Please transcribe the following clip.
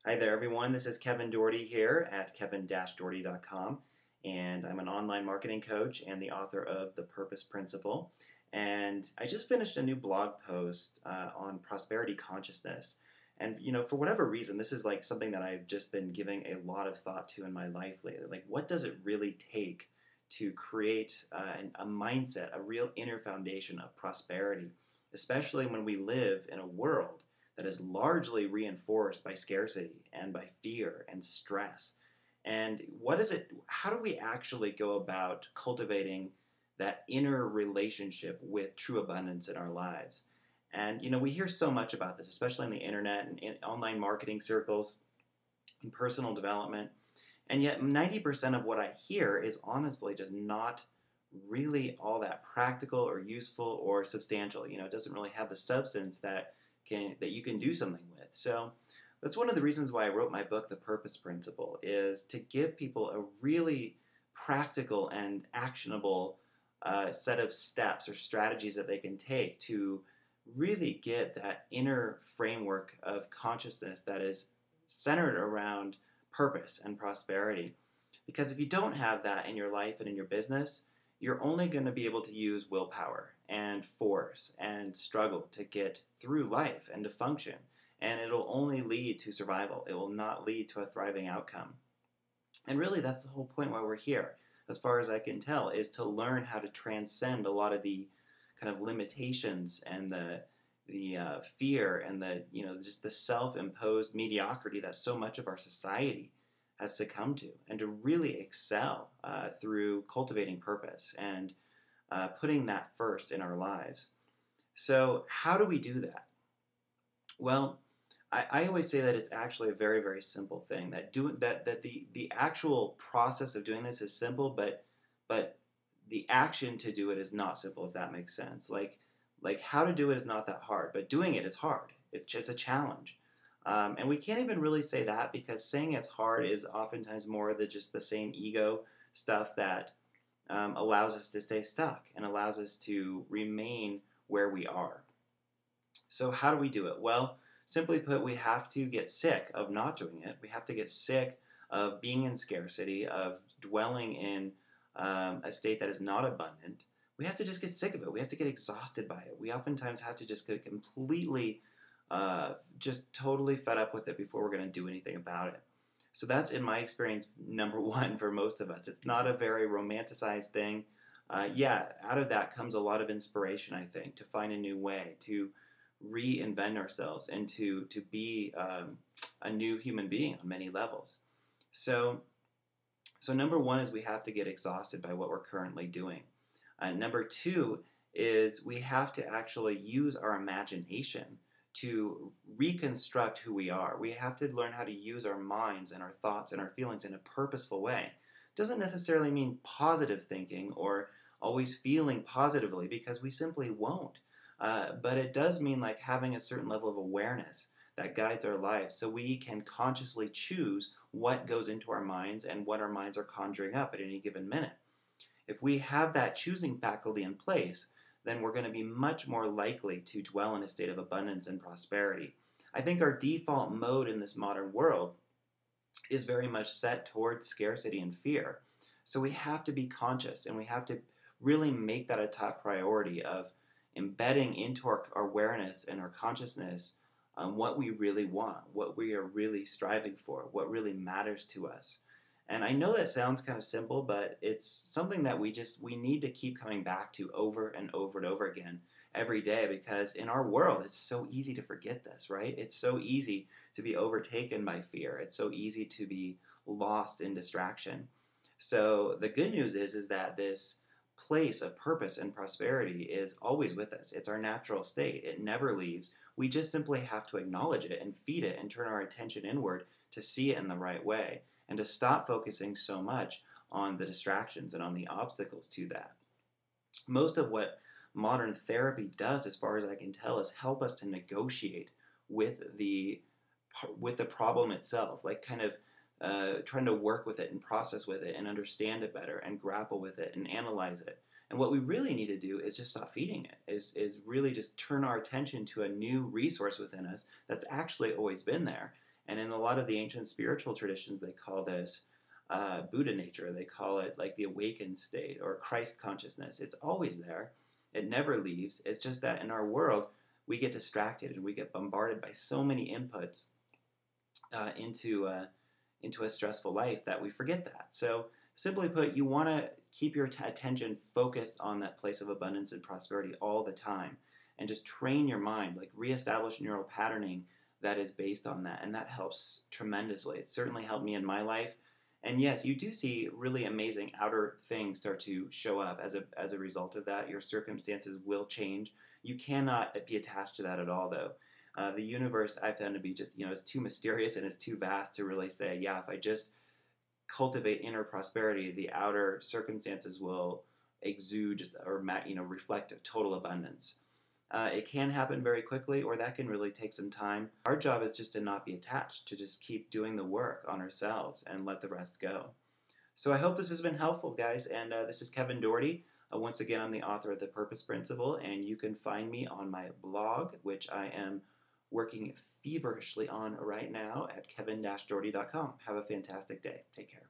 Hi there, everyone. This is Kevin Doherty here at kevin-doherty.com, and I'm an online marketing coach and the author of The Purpose Principle. And I just finished a new blog post on prosperity consciousness. And for whatever reason, this is like something that I've just been giving a lot of thought to in my life lately. Like, what does it really take to create a mindset, a real inner foundation of prosperity, especially when we live in a world that is largely reinforced by scarcity and by fear and stress. And what is it? How do we actually go about cultivating that inner relationship with true abundance in our lives? And we hear so much about this, especially on the internet and in online marketing circles and personal development. And yet, 90% of what I hear is honestly just not really all that practical or useful or substantial. It doesn't really have the substance that you can do something with. So that's one of the reasons why I wrote my book, The Purpose Principle, is to give people a really practical and actionable set of steps or strategies that they can take to really get that inner framework of consciousness that is centered around purpose and prosperity. Because if you don't have that in your life and in your business, you're only going to be able to use willpower and force and struggle to get through life and to function. And it'll only lead to survival. It will not lead to a thriving outcome. And really, that's the whole point why we're here, as far as I can tell, is to learn how to transcend a lot of the kind of limitations and the fear and the just the self-imposed mediocrity that so much of our society has succumbed to, and to really excel through cultivating purpose and putting that first in our lives. So, how do we do that? Well, I always say that it's actually a very, very simple thing. The actual process of doing this is simple, but the action to do it is not simple. If that makes sense. Like how to do it is not that hard, but doing it is hard. It's just a challenge. And we can't even really say that, because saying it's hard is oftentimes more than just the same ego stuff that allows us to stay stuck and allows us to remain where we are. So, how do we do it? Well, simply put, we have to get sick of not doing it. We have to get sick of being in scarcity, of dwelling in a state that is not abundant. We have to just get sick of it. We have to get exhausted by it. We oftentimes have to just get completely, just totally fed up with it before we're going to do anything about it. So that's, in my experience, number one for most of us. It's not a very romanticized thing. Yeah, out of that comes a lot of inspiration, I think, to find a new way, to reinvent ourselves, and to be a new human being on many levels. So, so number one is we have to get exhausted by what we're currently doing. Number two is we have to actually use our imagination to reconstruct who we are. We have to learn how to use our minds and our thoughts and our feelings in a purposeful way. It doesn't necessarily mean positive thinking or always feeling positively, because we simply won't. But it does mean like having a certain level of awareness that guides our lives, so we can consciously choose what goes into our minds and what our minds are conjuring up at any given minute. If we have that choosing faculty in place, then we're going to be much more likely to dwell in a state of abundance and prosperity. I think our default mode in this modern world is very much set towards scarcity and fear. So we have to be conscious, and we have to really make that a top priority of embedding into our awareness and our consciousness what we really want, what we are really striving for, what really matters to us. And I know that sounds kind of simple, but it's something that we need to keep coming back to over and over and over again every day, because in our world it's so easy to forget this, right? It's so easy to be overtaken by fear. It's so easy to be lost in distraction. So the good news is that this place of purpose and prosperity is always with us. It's our natural state. It never leaves. We just simply have to acknowledge it and feed it and turn our attention inward to see it in the right way, and to stop focusing so much on the distractions and on the obstacles to that. Most of what modern therapy does, as far as I can tell, is help us to negotiate with the problem itself, like kind of trying to work with it and process with it and understand it better and grapple with it and analyze it. And what we really need to do is just stop feeding it, is really just turn our attention to a new resource within us that's actually always been there. And in a lot of the ancient spiritual traditions, they call this Buddha nature. They call it like the awakened state or Christ consciousness. It's always there. It never leaves. It's just that in our world, we get distracted and we get bombarded by so many inputs into a stressful life that we forget that. So, simply put, you want to keep your attention focused on that place of abundance and prosperity all the time, and just train your mind, like reestablish neural patterning that is based on that, and that helps tremendously. It certainly helped me in my life. And yes, you do see really amazing outer things start to show up as a result of that. Your circumstances will change. You cannot be attached to that at all, though. The universe I found to be just, it's too mysterious and it's too vast to really say, yeah, if I just cultivate inner prosperity, the outer circumstances will exude just, or reflect a total abundance. It can happen very quickly, or that can really take some time. Our job is just to not be attached, to just keep doing the work on ourselves and let the rest go. So I hope this has been helpful, guys. And this is Kevin Dougherty. Once again, I'm the author of The Purpose Principle, and you can find me on my blog, which I am working feverishly on right now at kevin-dougherty.com. Have a fantastic day. Take care.